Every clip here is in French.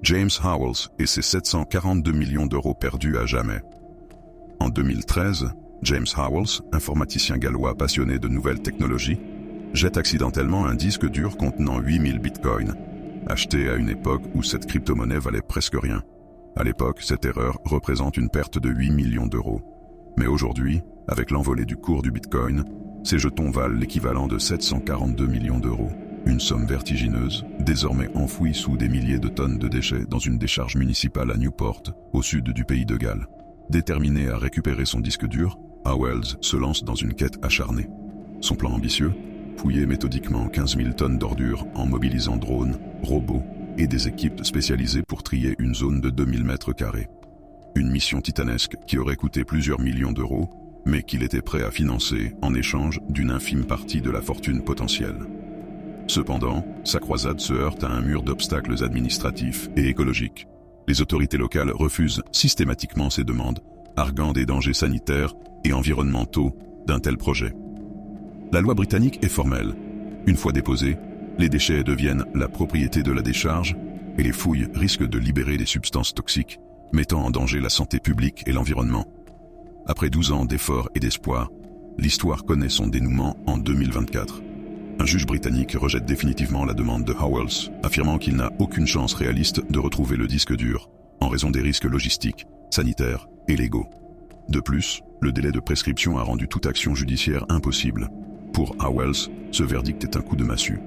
James Howells et ses 742 millions d'euros perdus à jamais. En 2013, James Howells, informaticien gallois passionné de nouvelles technologies, jette accidentellement un disque dur contenant 8000 bitcoins, acheté à une époque où cette crypto-monnaie valait presque rien. À l'époque, cette erreur représente une perte de 8 millions d'euros. Mais aujourd'hui, avec l'envolée du cours du bitcoin, ces jetons valent l'équivalent de 742 millions d'euros. Une somme vertigineuse, désormais enfouie sous des milliers de tonnes de déchets dans une décharge municipale à Newport, au sud du pays de Galles. Déterminé à récupérer son disque dur, Howells se lance dans une quête acharnée. Son plan ambitieux? Fouiller méthodiquement 15 000 tonnes d'ordures en mobilisant drones, robots et des équipes spécialisées pour trier une zone de 2000 mètres carrés. Une mission titanesque qui aurait coûté plusieurs millions d'euros, mais qu'il était prêt à financer en échange d'une infime partie de la fortune potentielle. Cependant, sa croisade se heurte à un mur d'obstacles administratifs et écologiques. Les autorités locales refusent systématiquement ces demandes, arguant des dangers sanitaires et environnementaux d'un tel projet. La loi britannique est formelle. Une fois déposés, les déchets deviennent la propriété de la décharge et les fouilles risquent de libérer des substances toxiques, mettant en danger la santé publique et l'environnement. Après 12 ans d'efforts et d'espoir, l'histoire connaît son dénouement en 2024. Un juge britannique rejette définitivement la demande de Howells, affirmant qu'il n'a aucune chance réaliste de retrouver le disque dur, en raison des risques logistiques, sanitaires et légaux. De plus, le délai de prescription a rendu toute action judiciaire impossible. Pour Howells, ce verdict est un coup de massue.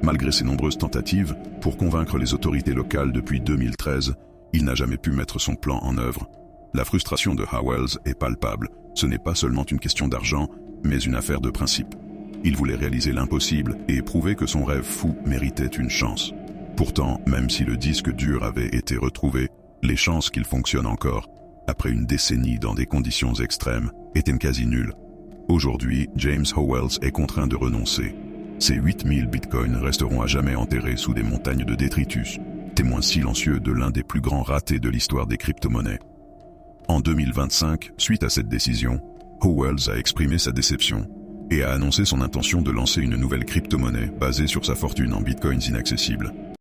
Malgré ses nombreuses tentatives pour convaincre les autorités locales depuis 2013, il n'a jamais pu mettre son plan en œuvre. La frustration de Howells est palpable. Ce n'est pas seulement une question d'argent, mais une affaire de principe. Il voulait réaliser l'impossible et prouver que son rêve fou méritait une chance. Pourtant, même si le disque dur avait été retrouvé, les chances qu'il fonctionne encore, après une décennie dans des conditions extrêmes, étaient quasi nulles. Aujourd'hui, James Howells est contraint de renoncer. Ces 8000 bitcoins resteront à jamais enterrés sous des montagnes de détritus, témoins silencieux de l'un des plus grands ratés de l'histoire des crypto-monnaies. En 2025, suite à cette décision, Howells a exprimé sa déception et a annoncé son intention de lancer une nouvelle crypto-monnaie basée sur sa fortune en bitcoins inaccessibles.